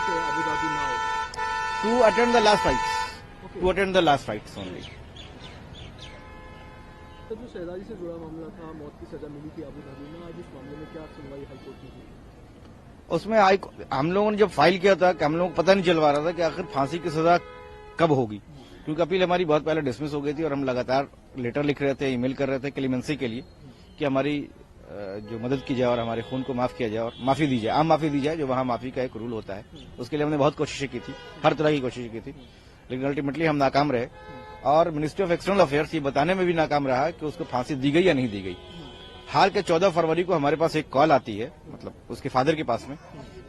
to Abu Dhabi now? To attend the last fights. Okay. To attend the last fights only. तो जो शहजादी से जुड़ा मामला था, मौत की सजा मिली थी अबू धाबी में, आज इस मामले में क्या सुनवाई हाईकोर्ट की हुई? उसमें हम लोगों ने जब फाइल किया था कि हम लोगों को पता नहीं चल पा रहा था कि आखिर फांसी की सजा कब होगी, क्योंकि अपील हमारी बहुत पहले डिसमिस हो गई थी और हम लगातार लेटर लिख रहे थे, ईमेल कर रहे थे क्लेमेंसी के लिए कि हमारी जो मदद की जाए और हमारे खून को माफ किया जाए और माफी दी जाए, आम माफी दी जाए, जो वहां माफी का एक रूल होता है। उसके लिए हमने बहुत कोशिशें की थी, हर तरह की कोशिशें की थी, लेकिन अल्टीमेटली हम नाकाम रहे और मिनिस्ट्री ऑफ एक्सटर्नल अफेयर्स ये बताने में भी नाकाम रहा कि उसको फांसी दी गई या नहीं दी गई। हाल के 14 फरवरी को हमारे पास एक कॉल आती है, मतलब उसके फादर के पास में,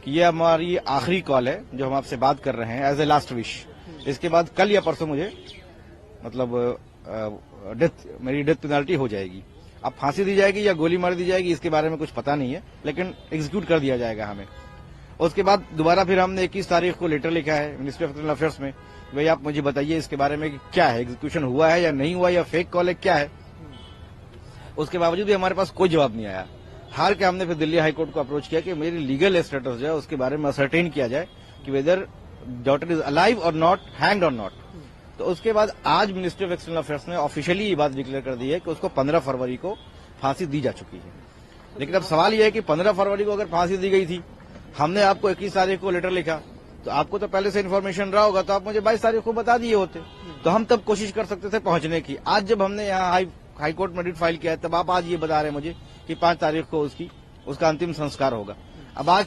कि ये हमारी आखिरी कॉल है जो हम आपसे बात कर रहे हैं एज ए लास्ट विश। इसके बाद कल या परसों मुझे मतलब मेरी डेथ पेनल्टी हो जाएगी। अब फांसी दी जाएगी या गोली मार दी जाएगी इसके बारे में कुछ पता नहीं है, लेकिन एग्जीक्यूट कर दिया जाएगा हमें। उसके बाद दोबारा फिर हमने 21 तारीख को लेटर लिखा है मिनिस्ट्री ऑफ एक्सटर्नल अफेयर्स में, भाई आप मुझे बताइए इसके बारे में क्या है, एग्जीक्यूशन हुआ है या नहीं हुआ या फेक कॉल है, क्या है। उसके बावजूद भी हमारे पास कोई जवाब नहीं आया। हाल के हमने फिर दिल्ली हाईकोर्ट को अप्रोच किया कि मेरी लीगल स्टेटस जो है उसके बारे में असरटेन किया जाए कि वेदर डॉटर इज अलाइव और नॉट, हैंग्ड और नॉट। तो उसके बाद आज मिनिस्ट्री ऑफ एक्सटर्नल अफेयर्स ने ऑफिशियली ये बात डिक्लेयर कर दी है कि उसको 15 फरवरी को फांसी दी जा चुकी है। लेकिन अब सवाल यह है कि 15 फरवरी को अगर फांसी दी गई थी, हमने आपको 21 तारीख को लेटर लिखा, तो आपको तो पहले से इन्फॉर्मेशन रहा होगा, तो आप मुझे 22 तारीख को बता दिए होते, तो हम तब कोशिश कर सकते थे पहुंचने की। आज जब हमने यहाँ हाईकोर्ट में रिट फाइल किया है, तब आप आज ये बता रहे हैं मुझे कि 5 तारीख को उसका अंतिम संस्कार होगा। अब आज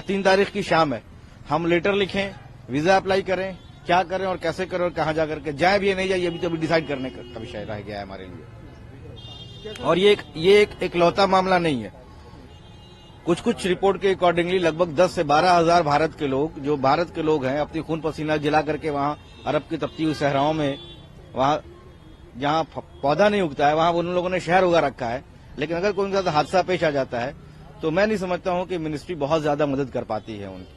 3 तारीख की शाम है, हम लेटर लिखें, वीजा अप्लाई करें, क्या करें और कैसे करें और कहां जाकर के जाए भी या नहीं जाए, ये भी तो अभी डिसाइड करने का विषय रह गया है हमारे लिए। और ये एक इकलौता मामला नहीं है। कुछ रिपोर्ट के अकॉर्डिंगली लगभग 10 से 12 हजार भारत के लोग हैं, अपनी खून पसीना जला करके वहां अरब की तपती हुई सहराओं में, वहां जहां पौधा नहीं उगता है वहां उन लोगों ने शहर उगा रखा है। लेकिन अगर कोई उनके साथ हादसा पेश आ जाता है तो मैं नहीं समझता हूं कि मिनिस्ट्री बहुत ज्यादा मदद कर पाती है उनकी।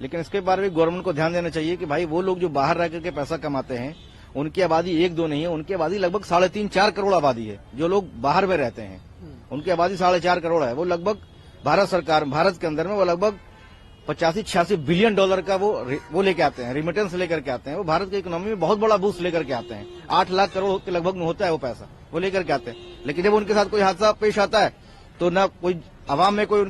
लेकिन इसके बारे में गवर्नमेंट को ध्यान देना चाहिए कि भाई वो लोग जो बाहर रह करके पैसा कमाते हैं, उनकी आबादी 1-2 नहीं है, उनकी आबादी लगभग 3.5-4 करोड़ आबादी है। जो लोग बाहर में रहते हैं उनकी आबादी 4.5 करोड़ है। वो लगभग भारत के अंदर में वो लगभग 85-86 बिलियन डॉलर का वो लेके आते हैं, रिमिटेंस लेकर के आते हैं। वो भारत की इकोनॉमी में बहुत बड़ा बूस्ट लेकर के आते हैं। 8 लाख करोड़ के लगभग में होता है वो पैसा, वो लेकर के आते हैं। लेकिन जब उनके साथ कोई हादसा पेश आता है तो न कोई अवाम में कोई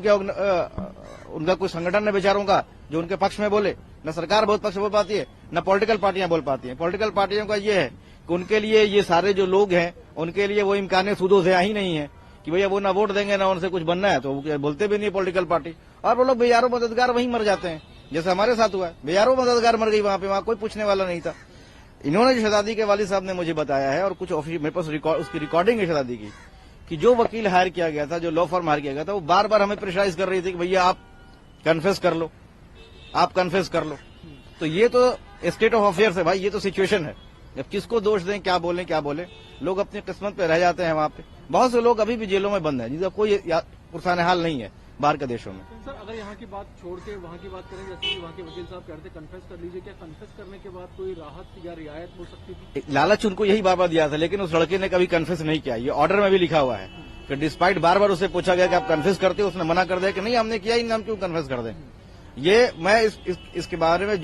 उनका कोई संगठन है बेचारों का जो उनके पक्ष में बोले, न सरकार बहुत पक्ष बोल पाती है, न पॉलिटिकल पार्टियां बोल पाती हैं। पॉलिटिकल पार्टियों का ये है कि उनके लिए ये सारे जो लोग हैं उनके लिए वो इम्कान सूदो ज़िया ही नहीं है कि भैया वो ना वोट देंगे ना उनसे कुछ बनना है, तो वो बोलते भी नहीं पॉलिटिकल पार्टी। और वो लोग बेयारों मददगार वहीं मर जाते हैं, जैसे हमारे साथ हुआ है। बेयारों मददगार मर गई वहां कोई पूछने वाला नहीं था। इन्होंने जो शहजादी के वालिद साहब ने मुझे बताया है और कुछ ऑफिस मेरे पास उसकी रिकॉर्डिंग है शहजादी की, कि जो वकील हायर किया गया था, जो लॉ फर्म हायर किया गया था, वो बार बार हमें प्रेशराइज कर रही थी कि भैया आप कन्फेस कर लो, आप कन्फेस कर लो। तो ये तो स्टेट ऑफ अफेयर्स है भाई, ये तो सिचुएशन है। अब किसको दोष दें, क्या बोले, लोग अपनी किस्मत पे रह जाते हैं वहां पे। बहुत से लोग अभी भी जेलों में बंद हैं जिनका कोई पुरसाने हाल नहीं है बाहर के देशों में। सर अगर यहाँ की बात छोड़ के वहाँ की बात करें, जैसे कि वहाँ के वकील साहब कहते कन्फेस कर लीजिए, क्या कन्फेस करने के बाद कोई राहत या रियायत हो सकती थी? लालच उनको यही बार बार दिया था, लेकिन उस लड़के ने कभी कन्फेस नहीं किया। ये ऑर्डर में भी लिखा हुआ है कि डिस्पाइट बार बार उससे पूछा गया कि आप कन्फेस करते हो, उसने मना कर दिया कि नहीं हमने किया ही, हम क्यों कन्फेस कर दें। ये मैं इसके बारे में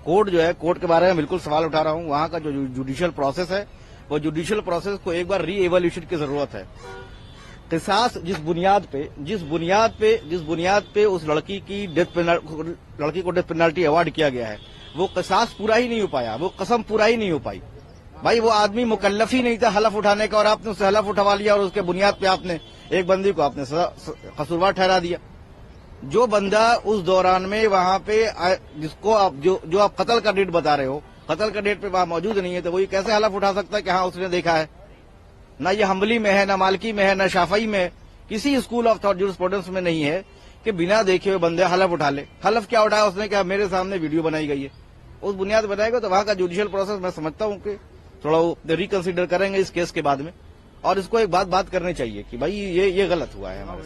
कोर्ट के बारे में बिल्कुल सवाल उठा रहा हूँ। वहां का जो जुडिशियल प्रोसेस है, वो जुडिशियल प्रोसेस को एक बार री एवोल्यूशन की जरूरत है। किसास जिस बुनियाद पे उस लड़की को डेथ पेनल्टी अवार्ड किया गया है, वो किसास पूरा ही नहीं हो पाया, वो कसम पूरा ही नहीं हो पाई। भाई वो आदमी मुकल्लफ ही नहीं था हलफ उठाने का, और आपने उससे हलफ उठवा लिया और उसके बुनियाद पे आपने एक बंदी को आपने कसूरवार ठहरा दिया। जो बंदा उस दौरान में वहां पे जिसको आप जो आप कत्ल का डेट बता रहे हो, कत्ल का डेट पे वहां मौजूद नहीं है, तो वही कैसे हलफ उठा सकता है कि हाँ उसने देखा है। ना ये हम्बली में है, ना मालकी में है, ना शाफई में, किसी स्कूल ऑफ थॉट जूरिस्प्रूडेंस में नहीं है कि बिना देखे हुए बंदे हलफ उठा ले। हलफ क्या उठाया उसने, क्या मेरे सामने वीडियो बनाई गई है, उस बुनियाद पर बनाएगा। तो वहां का जुडिशियल प्रोसेस मैं समझता हूं कि थोड़ा वो रिकंसिडर करेंगे इस केस के बाद में, और इसको एक बात करनी चाहिए कि भाई ये गलत हुआ है हमारे